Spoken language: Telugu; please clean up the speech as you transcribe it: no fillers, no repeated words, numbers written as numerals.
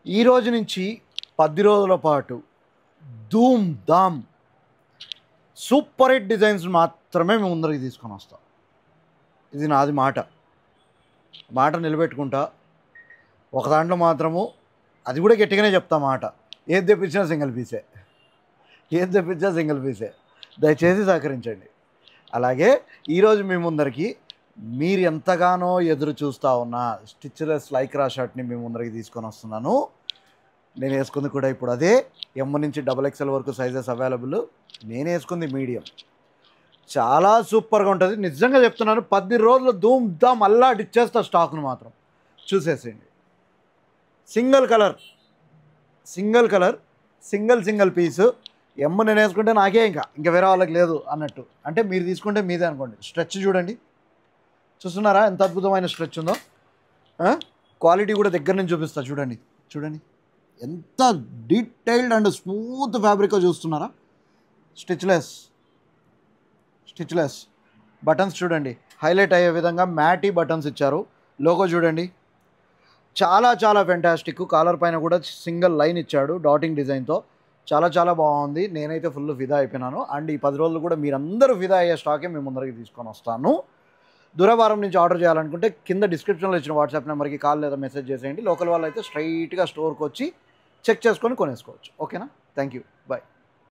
ఈ రోజు నుంచి 10 రోజుల పాటు ధూమ్ ధామ్ సూపర్ హిట్ డిజైన్స్ మాత్రమే మేము ముందరికి తీసుకొని వస్తాం. ఇది నాది మాట నిలబెట్టుకుంటా. ఒక దాంట్లో మాత్రము అది కూడా గట్టిగానే చెప్తా మాట. ఏది తెప్పించినా సింగిల్ పీసే. దయచేసి సహకరించండి. అలాగే ఈరోజు మీ ముందరికి మీరు ఎంతగానో ఎదురు చూస్తూ ఉన్న స్టిచ్లెస్ లైక్రా షర్ట్ని మీ ముందరికి తీసుకొని వస్తున్నాను. నేను వేసుకుంది కూడా ఇప్పుడు అదే. ఎమ్ నుంచి XXL వరకు సైజెస్ అవైలబుల్. నేను వేసుకుంది మీడియం. చాలా సూపర్గా ఉంటుంది, నిజంగా చెప్తున్నాను. 10 రోజులు ధూమ్ ధామ్ అల్లాడిచ్చేస్తా. స్టాక్ను మాత్రం చూసేసేయండి. Single colour single piece. M నేను వేసుకుంటే నాకే ఇంకా వేరే వాళ్ళకి లేదు అన్నట్టు. అంటే మీరు తీసుకుంటే మీదే అనుకోండి. స్ట్రెచ్ చూడండి, చూస్తున్నారా ఎంత అద్భుతమైన స్ట్రెచ్ ఉందో. క్వాలిటీ కూడా దగ్గర నుంచి చూపిస్తా. చూడండి ఎంత డీటెయిల్డ్ అండ్ స్మూత్ ఫ్యాబ్రిక్ చూస్తున్నారా. స్టిచ్లెస్ బటన్స్ చూడండి, హైలైట్ అయ్యే విధంగా మ్యాటీ బటన్స్ ఇచ్చారు. లోగో చూడండి, చాలా ఫెంటాస్టిక్. కాలర్ పైన కూడా సింగిల్ లైన్ ఇచ్చాడు డాటింగ్ డిజైన్తో. చాలా బాగుంది. నేనైతే ఫుల్ ఫిదా అయిపోయినాను. అండ్ ఈ 10 రోజులు కూడా మీరందరూ ఫిదా అయ్యే స్టాకే మేము ముందరికి తీసుకొని వస్తాను. దూరవారం నుంచి ఆర్డర్ చేయాలనుకుంటే కింద డిస్క్రిప్షన్లో ఇచ్చిన వాట్సాప్ నెంబర్కి కాల్ లేదా మెసేజ్ చేసేయండి. లోకల్ వాళ్ళు అయితే స్ట్రైట్గా స్టోర్కి వచ్చి చెక్ చేసుకొని కొనేసుకోవచ్చు. ఓకేనా? Thank you, bye.